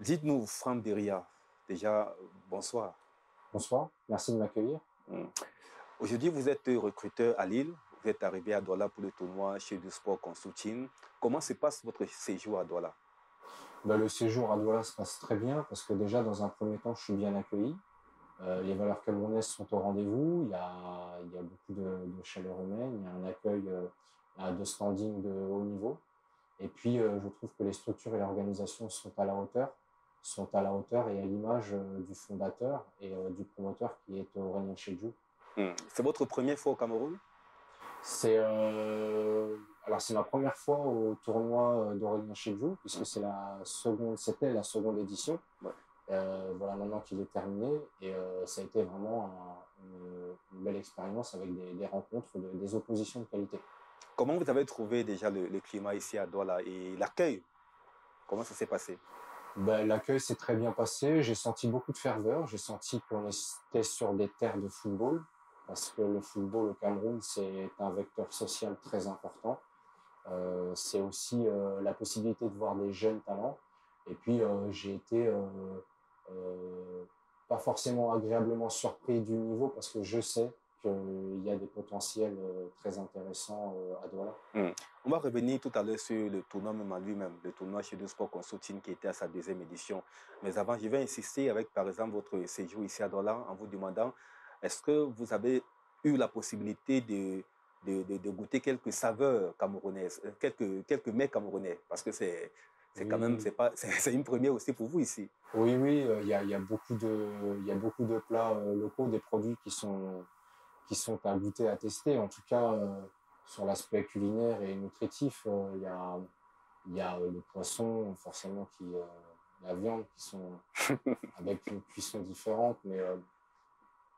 Dites-nous, Franck Beria, déjà, bonsoir. Bonsoir, merci de m'accueillir. Hmm. Aujourd'hui, vous êtes recruteur à Lille. Vous êtes arrivé à Douala pour le tournoi chez du Sport Consulting. Comment se passe votre séjour à Douala? Le séjour à Douala se passe très bien parce que déjà, dans un premier temps, je suis bien accueilli. Les valeurs camerounaises sont au rendez-vous. Il y a beaucoup de chaleur humaine. Il y a un accueil de standing de haut niveau. Et puis, je trouve que les structures et l'organisation sont à la hauteur et à l'image du fondateur et du promoteur qui est Aurélien Chedjou. C'est votre première fois au Cameroun? C'est ma première fois au tournoi d'Aurélien Chedjou puisque c'était la seconde édition. Ouais. Voilà maintenant qu'il est terminé et ça a été vraiment une belle expérience avec des rencontres, des oppositions de qualité. Comment vous avez trouvé déjà le climat ici à Douala et l'accueil? Comment ça s'est passé? L'accueil s'est très bien passé. J'ai senti beaucoup de ferveur. J'ai senti qu'on était sur des terres de football parce que le football au Cameroun, c'est un vecteur social très important. C'est aussi la possibilité de voir des jeunes talents. Et puis j'ai été pas forcément agréablement surpris du niveau parce que je sais qu'il y a des potentiels très intéressants à Douala. On va revenir tout à l'heure sur le tournoi même en lui-même, le tournoi chez du Sport Consulting qui était à sa deuxième édition. Mais avant, je vais insister avec, par exemple, votre séjour ici à Douala en vous demandant, est-ce que vous avez eu la possibilité de goûter quelques saveurs camerounaises, quelques mets camerounais, parce que c'est quand même, Oui, c'est une première aussi pour vous ici. oui, il y a il y a beaucoup de plats locaux, des produits qui sont à goûter, à tester. En tout cas, sur l'aspect culinaire et nutritif, il y a le poisson, forcément, la viande, qui sont avec une cuisson différente,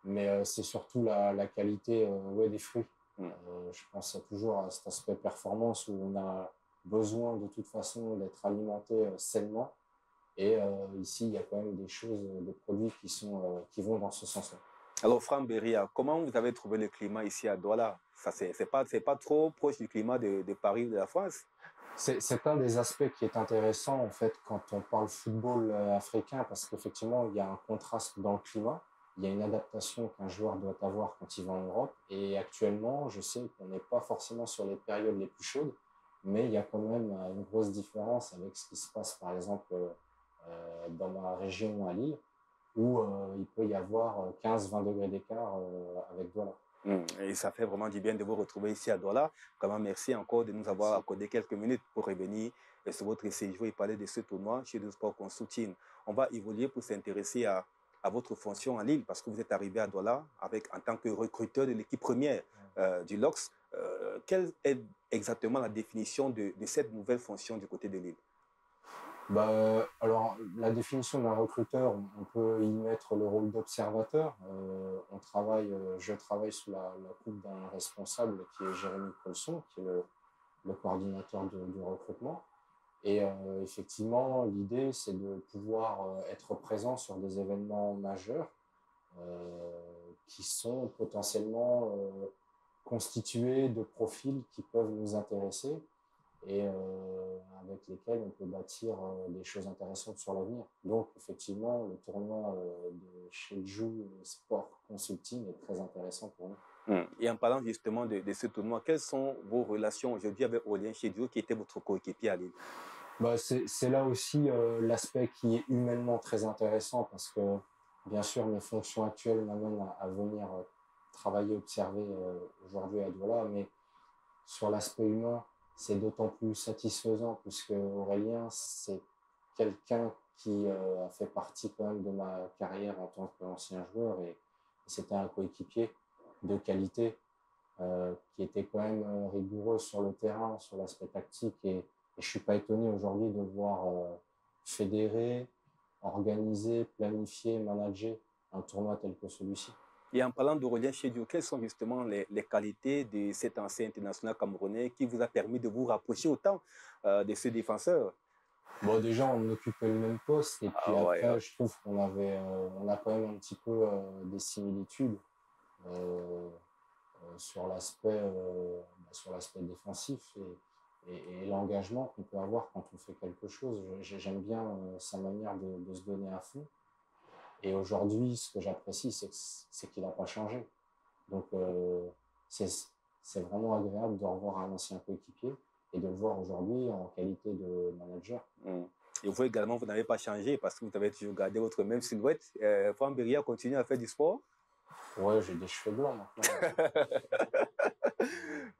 mais c'est surtout la qualité ouais, des fruits. Je pense toujours à cet aspect performance où on a besoin de toute façon d'être alimenté sainement. Et ici, il y a quand même des choses, des produits qui vont dans ce sens-là. Alors, Franck Beria, comment vous avez trouvé le climat ici à Douala? Ça, c'est pas trop proche du climat de Paris ou de la France? C'est un des aspects qui est intéressant en fait quand on parle football africain parce qu'effectivement il y a un contraste dans le climat, il y a une adaptation qu'un joueur doit avoir quand il va en Europe et actuellement je sais qu'on n'est pas forcément sur les périodes les plus chaudes, mais il y a quand même une grosse différence avec ce qui se passe par exemple dans ma région à Lille où il peut y avoir 15-20 degrés d'écart avec Douala. Et ça fait vraiment du bien de vous retrouver ici à Douala. Vraiment, merci encore de nous avoir Merci. accordé quelques minutes pour revenir sur votre séjour et parler de ce tournoi chez le Sport Consulting. On va évoluer pour s'intéresser à votre fonction à Lille parce que vous êtes arrivé à Douala avec, en tant que recruteur de l'équipe première du LOX. Quelle est exactement la définition de cette nouvelle fonction du côté de Lille? Alors, la définition d'un recruteur, on peut y mettre le rôle d'observateur. Je travaille sous la coupe d'un responsable qui est Jérémy Colson, qui est le coordinateur du recrutement. Et effectivement, l'idée, c'est de pouvoir être présent sur des événements majeurs qui sont potentiellement constitués de profils qui peuvent nous intéresser et avec lesquels on peut bâtir des choses intéressantes sur l'avenir. Donc, effectivement, le tournoi de Jeju Sport Consulting est très intéressant pour nous. Et en parlant justement de ce tournoi, quelles sont vos relations aujourd'hui avec Aurélien Chedjou, qui était votre coéquipier à Lille? C'est là aussi l'aspect qui est humainement très intéressant parce que, bien sûr, mes fonctions actuelles m'amènent à venir travailler, observer aujourd'hui à Douala, mais sur l'aspect humain, c'est d'autant plus satisfaisant puisque Aurélien, c'est quelqu'un qui a fait partie quand même de ma carrière en tant qu'ancien joueur et c'était un coéquipier de qualité qui était quand même rigoureux sur le terrain, sur l'aspect tactique et je suis pas étonné aujourd'hui de le voir fédérer, organiser, planifier, manager un tournoi tel que celui-ci. Et en parlant d'Aurélien Chedjou, quelles sont justement les qualités de cet ancien international camerounais qui vous a permis de vous rapprocher autant de ce défenseur? Déjà, on occupait le même poste et puis Ouais, ouais. après, je trouve on a quand même un petit peu des similitudes euh, sur l'aspect défensif et l'engagement qu'on peut avoir quand on fait quelque chose. J'aime bien sa manière de se donner à fond. Et aujourd'hui, ce que j'apprécie, c'est qu'il n'a pas changé. Donc, c'est c'est vraiment agréable de revoir un ancien coéquipier et de le voir aujourd'hui en qualité de manager. Mm. Et vous également, vous n'avez pas changé parce que vous avez toujours gardé votre même silhouette. Franck Béria continue à faire du sport. Ouais, j'ai des cheveux blancs maintenant.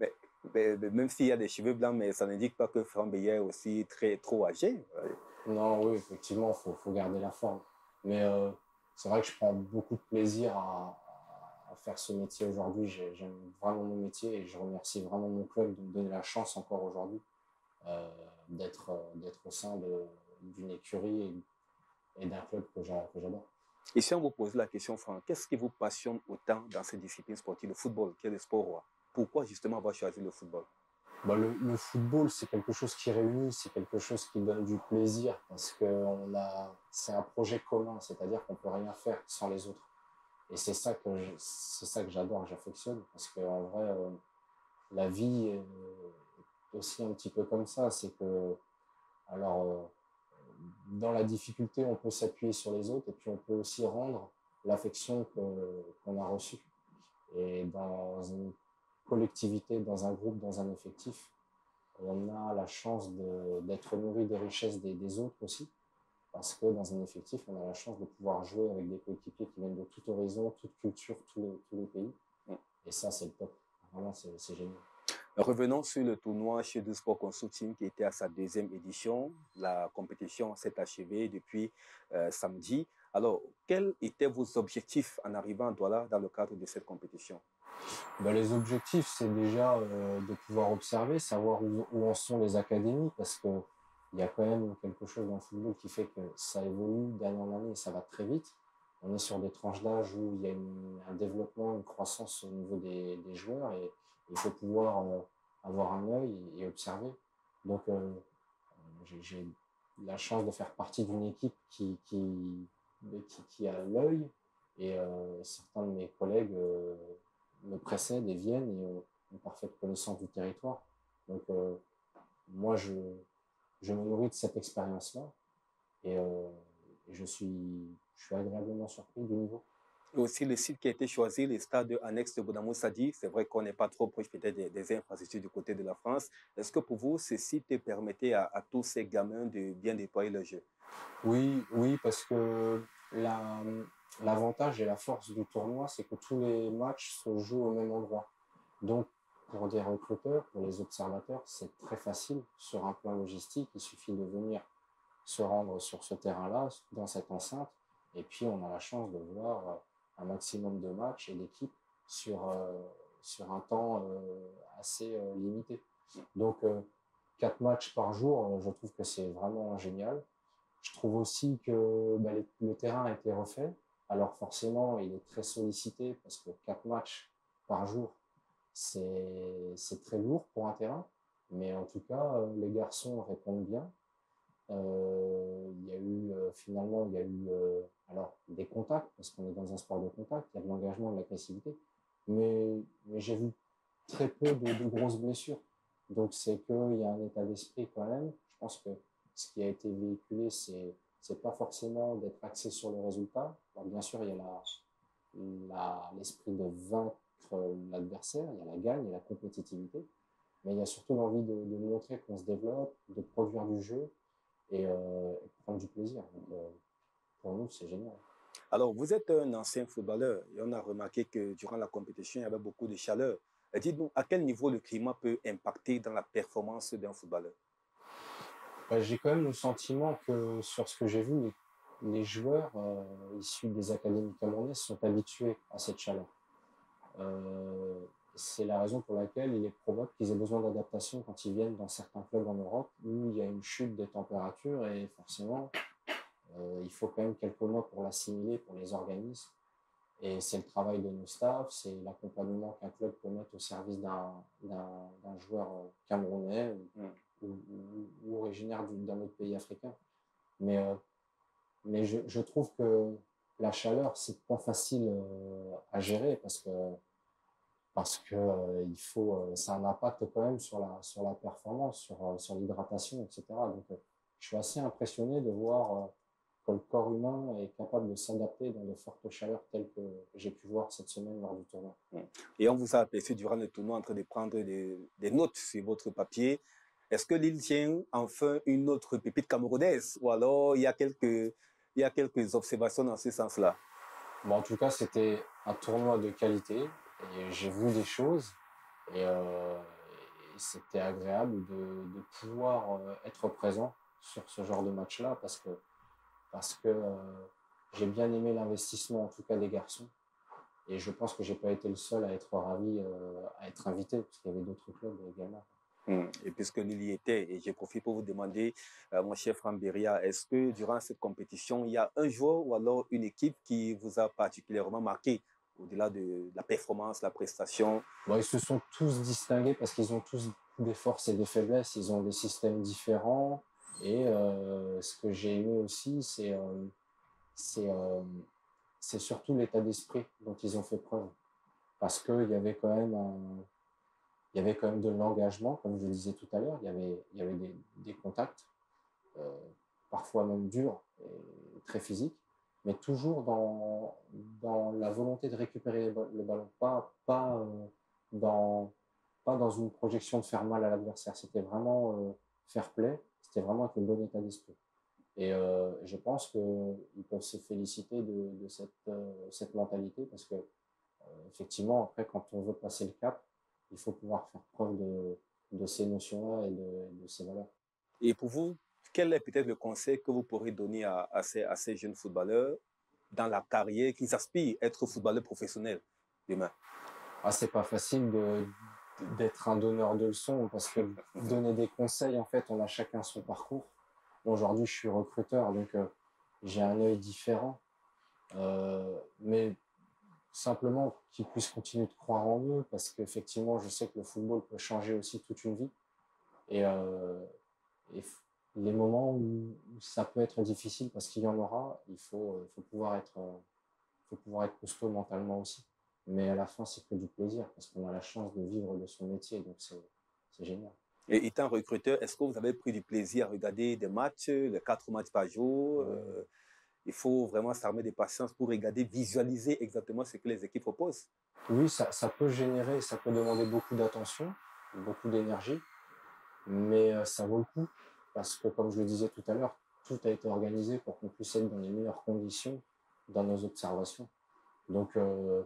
mais, mais même s'il y a des cheveux blancs, mais ça n'indique pas que Franck Béria est aussi trop âgé. Non, oui, effectivement, faut garder la forme. Mais c'est vrai que je prends beaucoup de plaisir à faire ce métier aujourd'hui. J'aime vraiment mon métier et je remercie vraiment mon club de me donner la chance encore aujourd'hui d'être au sein d'une écurie et d'un club que j'adore. Et si on vous pose la question, Franck, qu'est-ce qui vous passionne autant dans cette discipline sportive, le football, qui est le sport roi? Pourquoi justement avoir choisi le football? Bah, le football, c'est quelque chose qui réunit, c'est quelque chose qui donne du plaisir parce que c'est un projet commun, c'est-à-dire qu'on peut rien faire sans les autres. Et c'est ça que j'adore, que j'affectionne parce qu'en vrai, la vie est aussi un petit peu comme ça. C'est que, alors, dans la difficulté, on peut s'appuyer sur les autres et puis on peut aussi rendre l'affection qu'on a reçue. Et dans une collectivité, dans un groupe, dans un effectif, on a la chance d'être nourri des richesses des autres aussi. Parce que dans un effectif, on a la chance de pouvoir jouer avec des coéquipiers qui viennent de tout horizon, toute culture, tous les pays. Et ça, c'est le top. Vraiment, c'est génial. Revenons sur le tournoi chez deux Sport Consulting qui était à sa deuxième édition. La compétition s'est achevée depuis samedi. Alors, quels étaient vos objectifs en arrivant à Douala dans le cadre de cette compétition? Ben, les objectifs, c'est déjà de pouvoir observer, savoir où en sont les académies, parce que il y a quand même quelque chose dans le football qui fait que ça évolue d'année en année et ça va très vite. On est sur des tranches d'âge où il y a un développement, une croissance au niveau des joueurs et il faut pouvoir avoir un œil et observer. Donc, j'ai la chance de faire partie d'une équipe qui a l'œil et certains de mes collègues me précèdent et viennent et ont une parfaite connaissance du territoire. Donc, moi, je me nourris de cette expérience-là et, je suis agréablement surpris du niveau. Et aussi le site qui a été choisi, le stade annexe de Boudamou Sadi. C'est vrai qu'on n'est pas trop proche peut-être des infrastructures du côté de la France. Est-ce que pour vous, ce site permettait à tous ces gamins de bien déployer le jeu? Oui, oui, parce que l'avantage et la force du tournoi, c'est que tous les matchs se jouent au même endroit. Donc, pour des recruteurs, pour les observateurs, c'est très facile sur un plan logistique. Il suffit de venir se rendre sur ce terrain-là, dans cette enceinte, et puis on a la chance de voir un maximum de matchs et d'équipes sur un temps assez limité. Donc, 4 matchs par jour, je trouve que c'est vraiment génial. Je trouve aussi que le terrain a été refait. Alors forcément, il est très sollicité parce que 4 matchs par jour, c'est très lourd pour un terrain. Mais en tout cas, les garçons répondent bien. Il y a eu finalement, il y a eu alors des contacts parce qu'on est dans un sport de contact. Il y a de l'engagement, de l'agressivité. Mais j'ai vu très peu de grosses blessures. Donc c'est qu'il y a un état d'esprit quand même. Je pense que ce qui a été véhiculé, c'est pas forcément d'être axé sur le résultat. Alors, bien sûr, il y a l'esprit de vaincre l'adversaire, il y a la gagne, il y a la compétitivité, mais il y a surtout l'envie de montrer qu'on se développe, de produire du jeu et prendre du plaisir. Donc, pour nous, c'est génial. Alors, vous êtes un ancien footballeur et on a remarqué que durant la compétition, il y avait beaucoup de chaleur. Dites-nous, à quel niveau le climat peut impacter dans la performance d'un footballeur? J'ai quand même le sentiment que sur ce que j'ai vu, les joueurs issus des académies camerounaises sont habitués à cette chaleur. C'est la raison pour laquelle il est probable qu'ils aient besoin d'adaptation quand ils viennent dans certains clubs en Europe où il y a une chute des températures et forcément il faut quand même quelques mois pour l'assimiler pour les organismes. Et c'est le travail de nos staffs, c'est l'accompagnement qu'un club peut mettre au service d'un joueur camerounais ou originaire d'un autre pays africain. Mais, je trouve que la chaleur, c'est pas facile à gérer parce que parce que c'est un impact quand même sur la performance, sur l'hydratation, etc. Donc, je suis assez impressionné de voir que le corps humain est capable de s'adapter dans de fortes chaleurs telles que j'ai pu voir cette semaine lors du tournoi. Et on vous a aperçu durant le tournoi en train de prendre des notes sur votre papier. Est-ce que l'île tient enfin une autre pépite camerounaise ou alors il y a quelques observations dans ce sens-là? Bon, en tout cas, c'était un tournoi de qualité et j'ai vu des choses et, et c'était agréable de pouvoir être présent sur ce genre de match-là parce que j'ai bien aimé l'investissement en tout cas des garçons et je pense que j'ai pas été le seul à être ravi à être invité parce qu'il y avait d'autres clubs également. Et puisque Lille y était, et je profite pour vous demander, mon cher Franck Beria, est-ce que durant cette compétition, il y a un joueur ou alors une équipe qui vous a particulièrement marqué, au-delà de la performance, la prestation? Bon, ils se sont tous distingués parce qu'ils ont tous des forces et des faiblesses, ils ont des systèmes différents et ce que j'ai aimé aussi, c'est euh, c'est surtout l'état d'esprit dont ils ont fait preuve parce qu'il y avait quand même il y avait quand même de l'engagement, comme je le disais tout à l'heure, il y avait des contacts, euh, parfois même durs et très physiques, mais toujours dans la volonté de récupérer le ballon, dans, pas dans une projection de faire mal à l'adversaire. C'était vraiment fair play, c'était vraiment avec le bon état d'esprit. Et je pense qu'ils peuvent se féliciter de cette mentalité parce que effectivement, après, quand on veut passer le cap, il faut pouvoir faire preuve de ces notions-là et de ces valeurs. Et pour vous, quel est peut-être le conseil que vous pourrez donner à ces jeunes footballeurs dans la carrière qui aspirent à être footballeurs professionnels demain? Ah, c'est pas facile d'être un donneur de leçons parce que donner des conseils, en fait, on a chacun son parcours. Aujourd'hui, je suis recruteur, donc j'ai un œil différent. Mais simplement qu'ils puissent continuer de croire en eux parce qu'effectivement, je sais que le football peut changer aussi toute une vie. Et, et les moments où ça peut être difficile parce qu'il y en aura, faut pouvoir être costaud mentalement aussi. Mais à la fin, c'est que du plaisir parce qu'on a la chance de vivre de son métier, donc c'est génial. Et étant recruteur, est-ce que vous avez pris du plaisir à regarder des matchs, les 4 matchs par jour? Il faut vraiment s'armer de patience pour regarder, visualiser exactement ce que les équipes proposent. Oui, ça peut générer, ça peut demander beaucoup d'attention, beaucoup d'énergie, mais ça vaut le coup parce que, comme je le disais tout à l'heure, tout a été organisé pour qu'on puisse être dans les meilleures conditions dans nos observations. Donc, je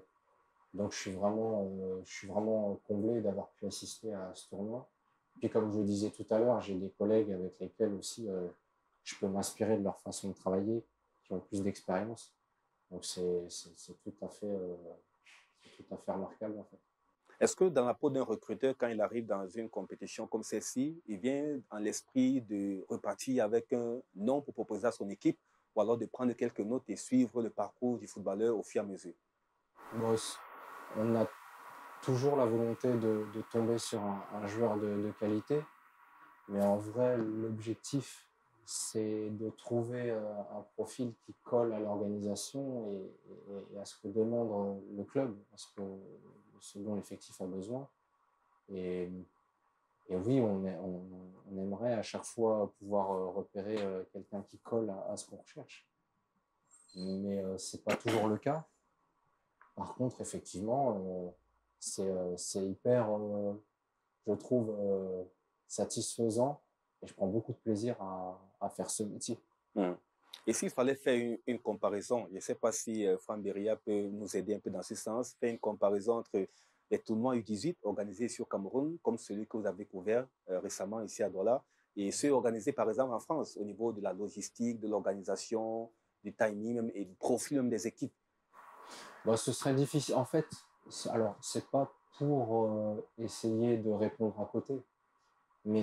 suis vraiment comblé d'avoir pu assister à ce tournoi. Puis comme je le disais tout à l'heure, j'ai des collègues avec lesquels aussi je peux m'inspirer de leur façon de travailler, qui ont plus d'expérience. Donc c'est tout à fait remarquable en fait. Est-ce que dans la peau d'un recruteur, quand il arrive dans une compétition comme celle-ci, il vient en l'esprit de repartir avec un nom pour proposer à son équipe ou alors de prendre quelques notes et suivre le parcours du footballeur au fur et à mesure? Bon, on a toujours la volonté de tomber sur un joueur de qualité, mais en vrai, l'objectif, c'est de trouver un profil qui colle à l'organisation et à ce que demande le club, à ce dont l'effectif a besoin. Et, et oui, on aimerait à chaque fois pouvoir repérer quelqu'un qui colle à ce qu'on recherche. Mais ce n'est pas toujours le cas. Par contre, effectivement, c'est hyper, je trouve, satisfaisant et je prends beaucoup de plaisir à faire ce métier. Hmm. Et s'il fallait faire une comparaison, je ne sais pas si Franck Beria peut nous aider un peu dans ce sens, faire une comparaison entre les tournois U18 organisés sur Cameroun, comme celui que vous avez couvert récemment ici à Douala, et ceux organisés par exemple en France, au niveau de la logistique, de l'organisation, du timing même, et du profil même des équipes. Bon, ce serait difficile. En fait, alors, c'est pas pour essayer de répondre à côté, mais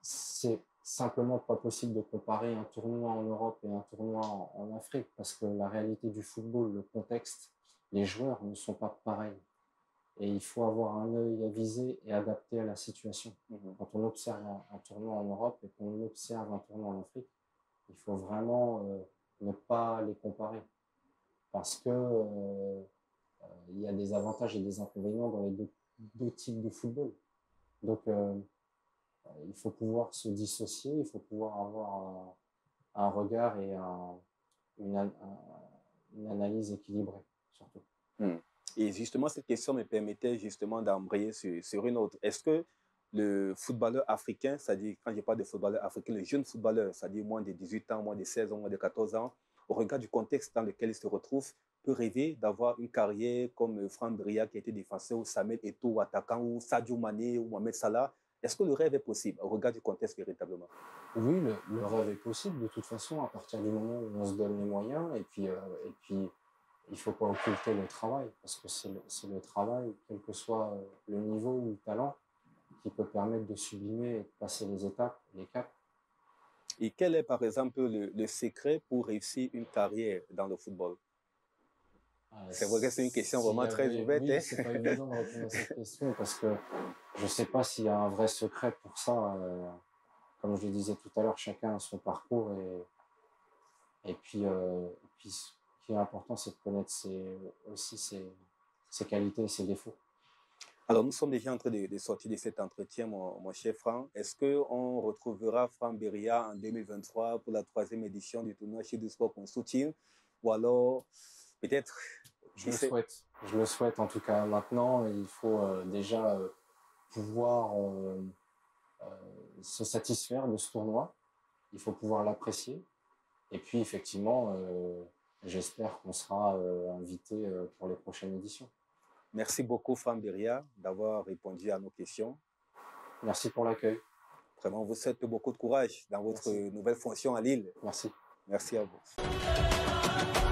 c'est simplement pas possible de comparer un tournoi en Europe et un tournoi en Afrique parce que la réalité du football, le contexte, les joueurs ne sont pas pareils. Et il faut avoir un œil avisé et adapté à la situation. Quand on observe un tournoi en Europe et qu'on observe un tournoi en Afrique, il faut vraiment ne pas les comparer parce que il y a des avantages et des inconvénients dans les deux d'autres types de football. Donc, il faut pouvoir se dissocier, il faut pouvoir avoir un regard et une, une analyse équilibrée, surtout. Et justement, cette question me permettait justement d'embrayer sur une autre. Est-ce que le footballeur africain, c'est-à-dire, quand je parle de footballeur africain, le jeune footballeur, c'est-à-dire moins de 18 ans, moins de 16 ans, moins de 14 ans, au regard du contexte dans lequel il se retrouve, peut rêver d'avoir une carrière comme Franck Bria qui a été défenseur, ou Samuel Eto'o, attaquant, ou Sadio Mané, ou Mohamed Salah? Est-ce que le rêve est possible au regard du contexte véritablement? Oui, le rêve est possible de toute façon à partir du moment où on se donne les moyens et puis il faut pas occulter le travail parce que c'est le travail, quel que soit le niveau ou le talent, qui peut permettre de sublimer et de passer les étapes, les caps. Et quel est par exemple le secret pour réussir une carrière dans le football? C'est vrai que c'est une question vraiment très ouverte. Oui, c'est pas évident de répondre à cette question parce que je sais pas s'il y a un vrai secret pour ça. Comme je le disais tout à l'heure, chacun a son parcours et puis ce qui est important, c'est de connaître aussi ses qualités et ses défauts. Alors, nous sommes déjà en train de sortir de cet entretien, mon cher Franck. Est-ce qu'on retrouvera Franck Beria en 2023 pour la 3e édition du tournoi chez du sport qu'on soutient? Ou alors, peut-être... Je le souhaite. Je le souhaite en tout cas. Maintenant, il faut déjà pouvoir se satisfaire de ce tournoi. Il faut pouvoir l'apprécier. Et puis, effectivement, j'espère qu'on sera invité pour les prochaines éditions. Merci beaucoup, Franck Beria, d'avoir répondu à nos questions. Merci pour l'accueil. Vraiment, on vous souhaite beaucoup de courage dans votre nouvelle fonction à Lille. Merci. Merci à vous.